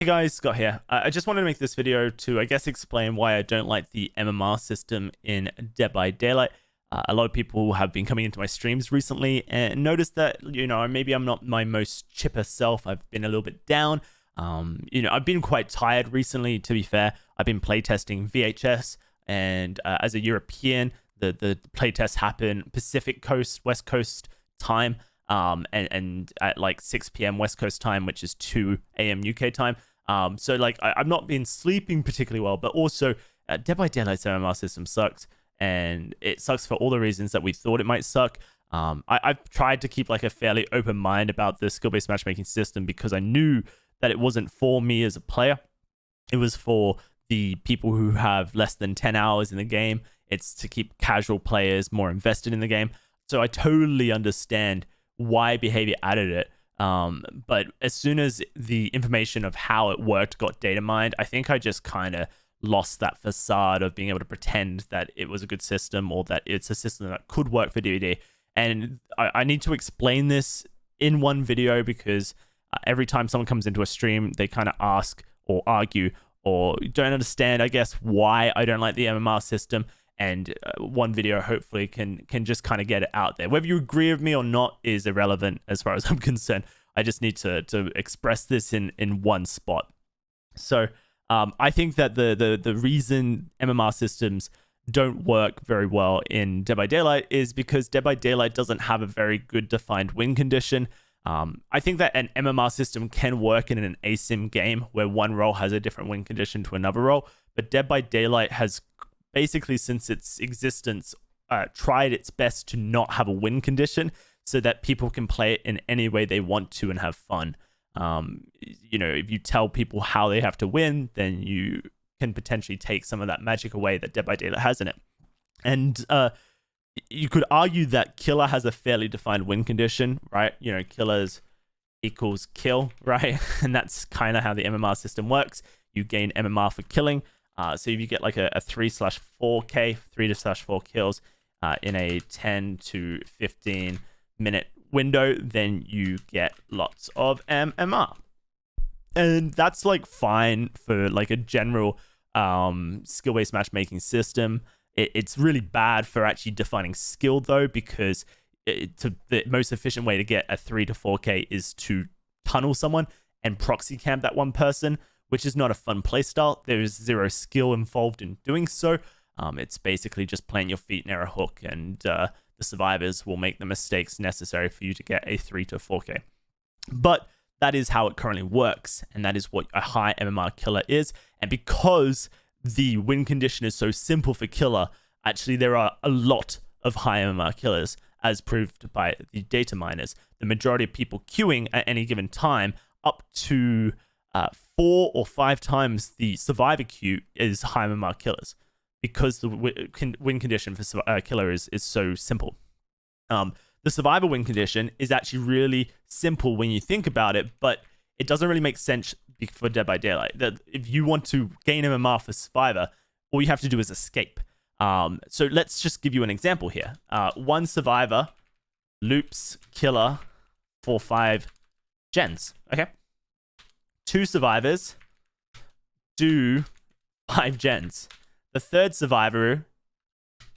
Hey guys, Scott here. I just wanted to make this video to, I guess, explain why I don't like the MMR system in Dead by Daylight. A lot of people have been coming into my streams recently and noticed that, maybe I'm not my most chipper self. I've been a little bit down. I've been quite tired recently, to be fair. I've been playtesting VHS, and as a European, the playtests happen Pacific Coast, West Coast time, and at like 6 p.m. West Coast time, which is 2 a.m. UK time. So I've not been sleeping particularly well, but also Dead by Daylight's MMR system sucks, and it sucks for all the reasons that we thought it might suck. I've tried to keep like a fairly open mind about the skill-based matchmaking system because I knew that it wasn't for me as a player. It was for the people who have less than 10 hours in the game. It's to keep casual players more invested in the game. So I totally understand why Behavior added it. But as soon as the information of how it worked got data mined, I think I just kind of lost that facade of being able to pretend that it was a good system or that it's a system that could work for DVD. And I need to explain this in one video because every time someone comes into a stream, they kind of ask or argue or don't understand, I guess, why I don't like the MMR system. And one video hopefully can just kind of get it out there. Whether you agree with me or not is irrelevant as far as I'm concerned. I just need to express this in one spot. So I think that the reason MMR systems don't work very well in Dead by Daylight is because Dead by Daylight doesn't have a very good defined win condition. I think that an MMR system can work in an asim game where one role has a different win condition to another role, but Dead by Daylight has basically, since its existence, tried its best to not have a win condition so that people can play it in any way they want to and have fun. If you tell people how they have to win, then you can potentially take some of that magic away that Dead by Daylight has in it. And you could argue that Killer has a fairly defined win condition, right? Killers equals kill, right? And that's kind of how the MMR system works. You gain MMR for killing. So if you get like a 3/4K, 3/4 kills in a 10 to 15 minute window, then you get lots of MMR. And that's like fine for like a general skill-based matchmaking system. It's really bad for actually defining skill though, because the most efficient way to get a 3 to 4K is to tunnel someone and proxy camp that one person, which is not a fun playstyle. There is zero skill involved in doing so. It's basically just playing your feet near a hook, and the survivors will make the mistakes necessary for you to get a 3 to 4K. But that is how it currently works, and that is what a high MMR killer is. And because the win condition is so simple for killer, actually there are a lot of high MMR killers, as proved by the data miners. The majority of people queuing at any given time, up to 4 or 5 times the survivor queue, is high MMR killers, because the win condition for killer is so simple. The survivor win condition is actually really simple when you think about it, but it doesn't really make sense for Dead by Daylight. That if you want to gain MMR for survivor, all you have to do is escape. So let's just give you an example here. One survivor loops killer for 5 gens. Okay. 2 survivors do 5 gens. The third survivor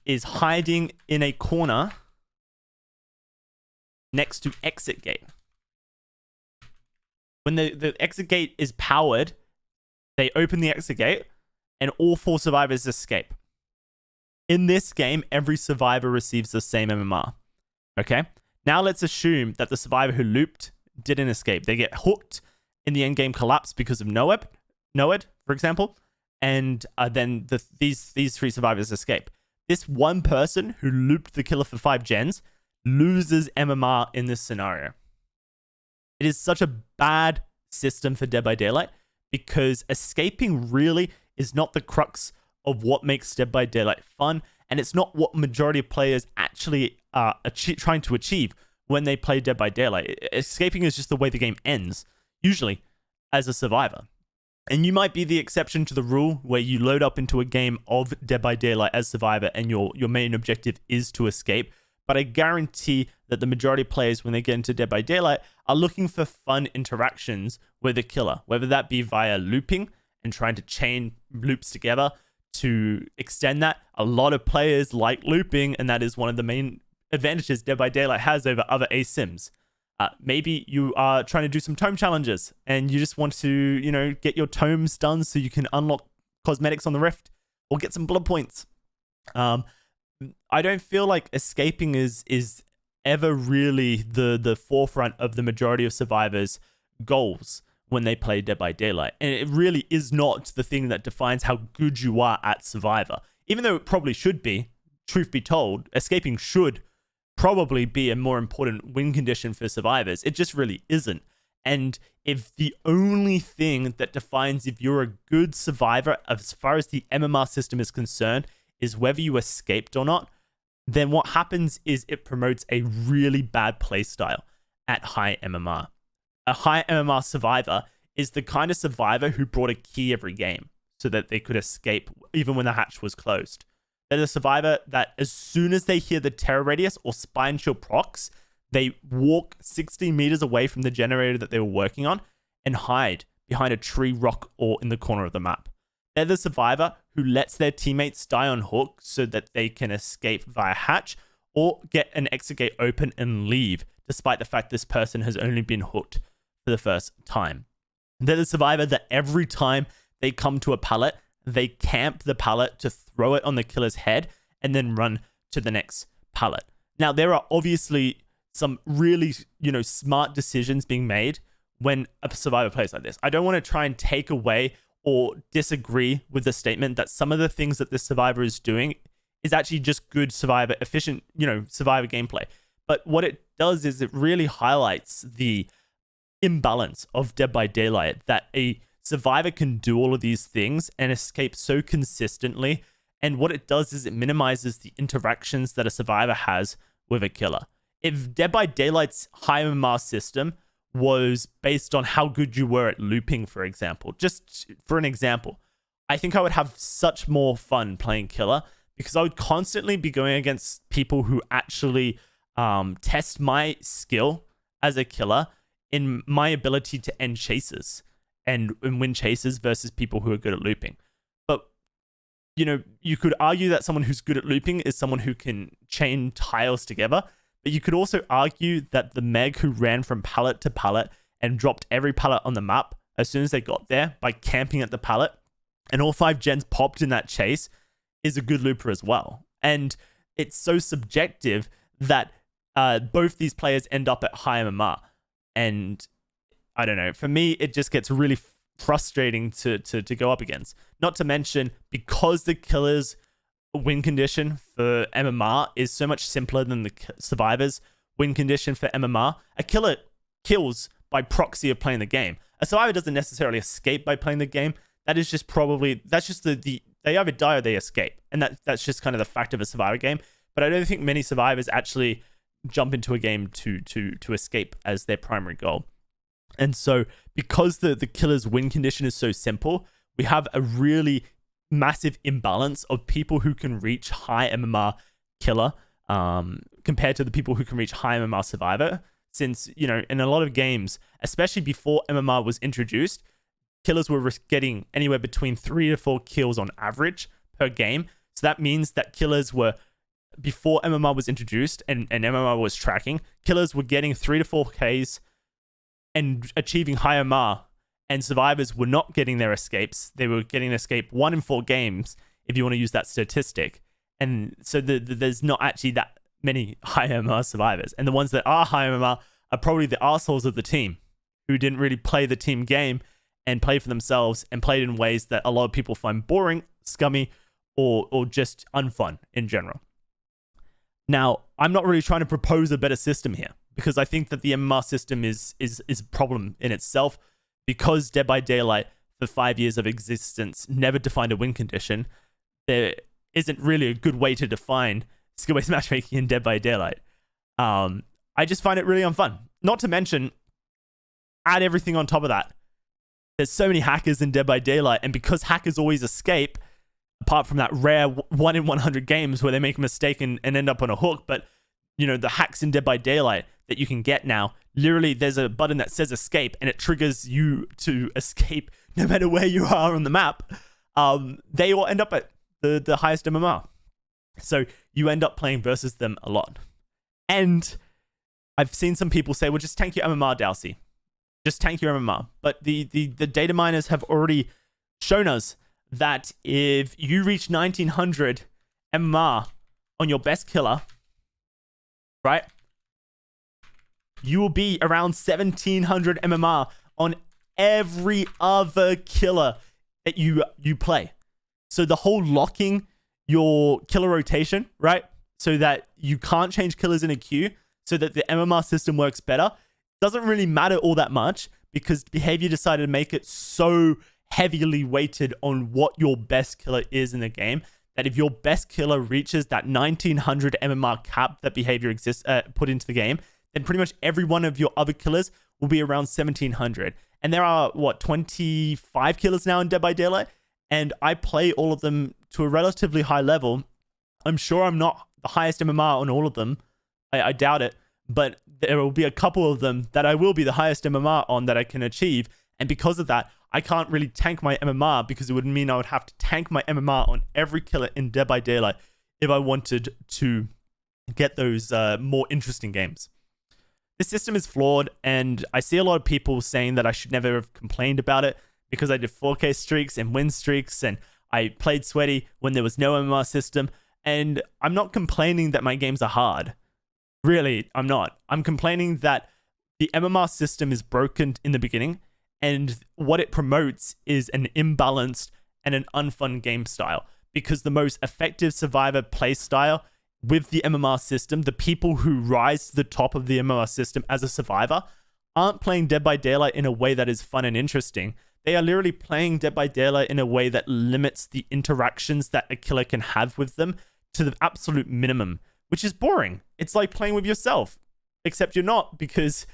is hiding in a corner next to exit gate. When the exit gate is powered, they open the exit gate and all 4 survivors escape. In this game, every survivor receives the same MMR. Okay? Now let's assume that the survivor who looped didn't escape. They get hooked in the endgame collapse because of NOED, for example, and then these 3 survivors escape. This one person who looped the killer for 5 gens loses MMR in this scenario. It is such a bad system for Dead by Daylight because escaping really is not the crux of what makes Dead by Daylight fun, and it's not what majority of players actually are trying to achieve when they play Dead by Daylight. Escaping is just the way the game ends, usually as a survivor. And you might be the exception to the rule where you load up into a game of Dead by Daylight as survivor and your main objective is to escape. but I guarantee that the majority of players, when they get into Dead by Daylight, are looking for fun interactions with a killer, whether that be via looping and trying to chain loops together to extend that. A lot of players like looping, and that is one of the main advantages Dead by Daylight has over other ASIMs. Maybe you are trying to do some tome challenges and you just want to, get your tomes done so you can unlock cosmetics on the Rift or get some blood points. I don't feel like escaping is ever really the forefront of the majority of survivors' goals when they play Dead by Daylight. And it really is not the thing that defines how good you are at Survivor. Even though it probably should be, truth be told, escaping should probably be a more important win condition for survivors. It just really isn't. And if the only thing that defines if you're a good survivor as far as the MMR system is concerned is whether you escaped or not, then what happens is it promotes a really bad playstyle at high MMR. A high MMR survivor is the kind of survivor who brought a key every game so that they could escape even when the hatch was closed. They're the survivor that as soon as they hear the terror radius or spine chill procs, they walk 60 meters away from the generator that they were working on and hide behind a tree, rock, or in the corner of the map. They're the survivor who lets their teammates die on hook so that they can escape via hatch or get an exit gate open and leave, despite the fact this person has only been hooked for the first time. They're the survivor that every time they come to a pallet, they camp the pallet to throw it on the killer's head and then run to the next pallet. Now, there are obviously some really, smart decisions being made when a survivor plays like this. I don't want to try and take away or disagree with the statement that some of the things that this survivor is doing is actually just good survivor, efficient, survivor gameplay. But what it does is it really highlights the imbalance of Dead by Daylight, that a survivor can do all of these things and escape so consistently. And what it does is it minimizes the interactions that a survivor has with a killer. If Dead by Daylight's high MMR system was based on how good you were at looping, for example, just for an example, I think I would have such more fun playing killer because I would constantly be going against people who actually test my skill as a killer in my ability to end chases and win chases versus people who are good at looping. But, you could argue that someone who's good at looping is someone who can chain tiles together. But you could also argue that the Meg who ran from pallet to pallet and dropped every pallet on the map as soon as they got there by camping at the pallet, and all 5 gens popped in that chase, is a good looper as well. And it's so subjective that both these players end up at high MMR. And I don't know, for me, it just gets really frustrating to go up against. Not to mention, because the killer's win condition for MMR is so much simpler than the survivor's win condition for MMR. A killer kills by proxy of playing the game. A survivor doesn't necessarily escape by playing the game. That is just that's just the they either die or they escape. And that's just kind of the fact of a survivor game. But I don't think many survivors actually jump into a game to escape as their primary goal. And so because the killer's win condition is so simple, we have a really massive imbalance of people who can reach high MMR killer compared to the people who can reach high MMR survivor. Since, in a lot of games, especially before MMR was introduced, killers were getting anywhere between 3 to 4 kills on average per game. So that means that killers were, before MMR was introduced and MMR was tracking, killers were getting 3 to 4 Ks and achieving high MMR. And survivors were not getting their escapes. They were getting an escape 1 in 4 games, if you want to use that statistic. And so there's not actually that many high MMR survivors. And the ones that are high MMR are probably the assholes of the team who didn't really play the team game and play for themselves and played in ways that a lot of people find boring, scummy, or just unfun in general. Now, I'm not really trying to propose a better system here because I think that the MMR system is a problem in itself. Because Dead by Daylight, for 5 years of existence, never defined a win condition, there isn't really a good way to define skill-based matchmaking in Dead by Daylight. I just find it really unfun. Not to mention, add everything on top of that. There's so many hackers in Dead by Daylight, and because hackers always escape, apart from that rare 1 in 100 games where they make a mistake and end up on a hook, but the hacks in Dead by Daylight that you can get now. Literally, there's a button that says escape, and it triggers you to escape no matter where you are on the map. They all end up at the highest MMR. So you end up playing versus them a lot. And I've seen some people say, well, just tank your MMR, DOWSEY. Just tank your MMR. But the data miners have already shown us that if you reach 1900 MMR on your best killer, right, you will be around 1700 MMR on every other killer that you play. So the whole locking your killer rotation, right, so that you can't change killers in a queue, so that the MMR system works better, doesn't really matter all that much, because Behavior decided to make it so heavily weighted on what your best killer is in the game, that if your best killer reaches that 1900 MMR cap that Behavior put into the game, then pretty much every one of your other killers will be around 1700. And there are, 25 killers now in Dead by Daylight? And I play all of them to a relatively high level. I'm sure I'm not the highest MMR on all of them. I doubt it. But there will be a couple of them that I will be the highest MMR on that I can achieve. And because of that, I can't really tank my MMR, because it would mean I would have to tank my MMR on every killer in Dead by Daylight if I wanted to get those more interesting games. This system is flawed, and I see a lot of people saying that I should never have complained about it because I did 4K streaks and win streaks, and I played sweaty when there was no MMR system. And I'm not complaining that my games are hard. Really, I'm not. I'm complaining that the MMR system is broken in the beginning, and what it promotes is an imbalanced and an unfun game style. Because the most effective survivor play style with the MMR system, the people who rise to the top of the MMR system as a survivor, aren't playing Dead by Daylight in a way that is fun and interesting. They are literally playing Dead by Daylight in a way that limits the interactions that a killer can have with them to the absolute minimum, which is boring. It's like playing with yourself, except you're not, because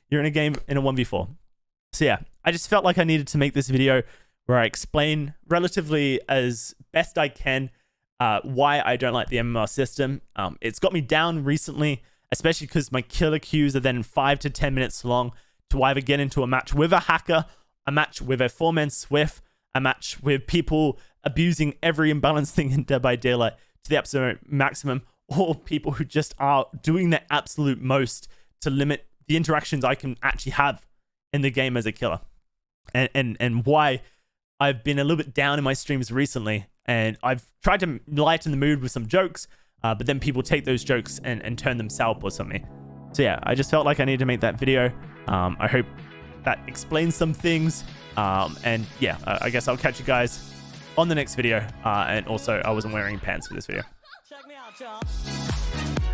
you're in a game in a 1v4. So yeah, I just felt like I needed to make this video where I explain relatively as best I can why I don't like the MMR system. It's got me down recently, especially because my killer queues are then 5 to 10 minutes long to either get into a match with a hacker, a match with a 4-man Swift, a match with people abusing every imbalanced thing in Dead by Daylight to the absolute maximum, or people who just are doing their absolute most to limit the interactions I can actually have in the game as a killer. And why I've been a little bit down in my streams recently, and I've tried to lighten the mood with some jokes, but then people take those jokes and turn them sour or something. So yeah, I just felt like I needed to make that video. I hope that explains some things. And yeah, I guess I'll catch you guys on the next video. And also, I wasn't wearing pants for this video. Check me out, y'all.